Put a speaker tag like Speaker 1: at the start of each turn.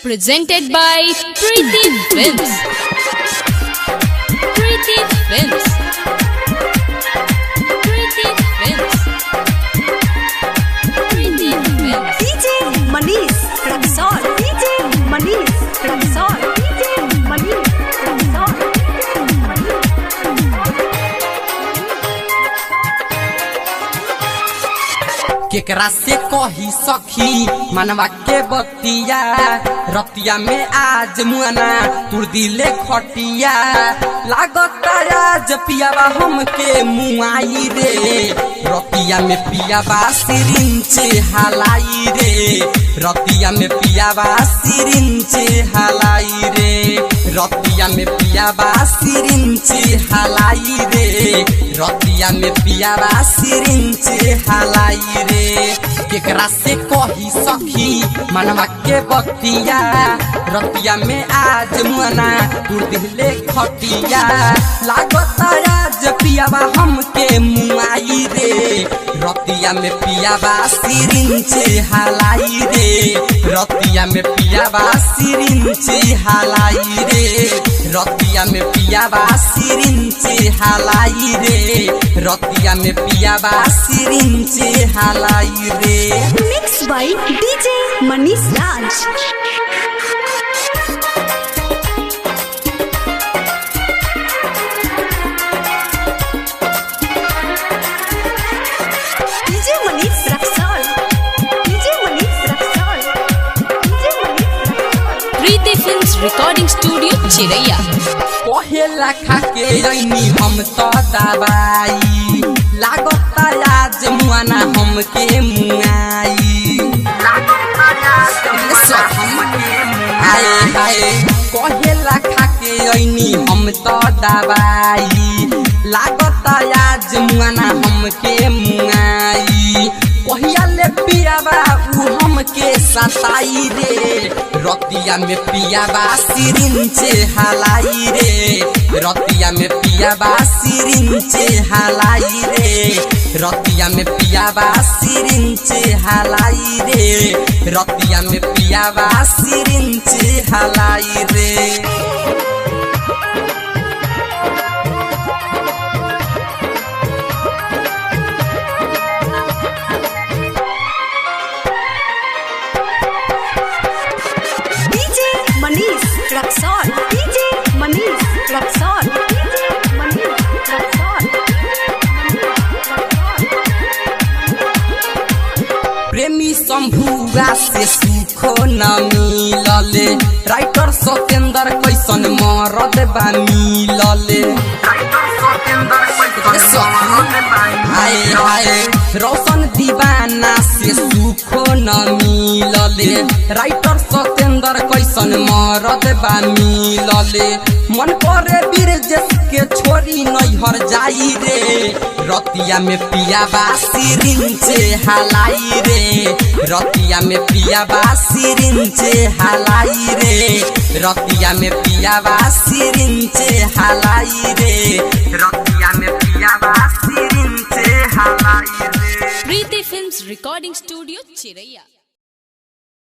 Speaker 1: Presented by Preeti Films. Preeti Films. Preeti Films. Preeti Films.
Speaker 2: DJ Manish Raksol. DJ Manish Raksol. DJ Manish Raksol.
Speaker 3: केकरा से कही सखी मनवा के बतिया रतिया में आज मुआना तुर दिले खटिया लागता आज पियावा हमके मुआई रे रतिया में पियावा सिरिंचे हलाई रे रतिया में पियावा सिरिंचे हलाई रे रतिया में पियावा सिरिंचे हलाई रे रतिया में पियावा सिरिंचे हलाई रे केकरा से कही सखी मनवा के बतिया रतिया में आज मुआना तुर दिले खटिया लागता आज पियावा हमके मुआई रे रतिया में पियावा सिरिंचे हलाई रे रतिया में पियावा सिरिंचे हलाई रे रतिया में पियावा सिरिंचे हलाई रे रतिया में पियावा सिरिंचे हलाई रे
Speaker 2: Mixed by DJ Manish Raj. DJ Manish Raksol. DJ Manish Raksol. DJ Manish Raksol.
Speaker 1: Preeti Films Recording Studio, Chiraiya.
Speaker 3: पहेला खाके रैनी हम तो दबाई लागता आज मुआना हमके मुआई हाय हाय पहेला खाके रैनी हम तो दबाई लागता आज मुआना हमके मुआई कहिया ले पियावा उ हमके सताई रे रतिया में पियावा सिरिंचे हलाई रे रतिया में पियावा सिरिंचे हलाई रे रतिया में पियावा सिरिंचे हलाई रे रतिया में पियावा सिरिंचे हलाई रे
Speaker 2: DJ Manish Raksol. DJ Manish Raksol. DJ Manish Raksol.
Speaker 3: प्रेमी शंभुआ से सुखो न मिलले राइटर सत्येंद्र कैसन मरद बा मिलले हाय हाय रोशन दीवाना से सुखो न मिलले राइटर सत्येंद्र कैसन मरद बा मिलले मन करे बिरजेश के छोरी नैहर जाई रे रतिया में पियावा सिरिंचे हलाई रे रतिया में पियावा सिरिंचे हलाई रे रतिया में पियावा सिरिंचे हलाई रे रतिया में पियावा सिरिंचे हलाई रे
Speaker 1: Preeti Films Recording Studio, Chiraiya.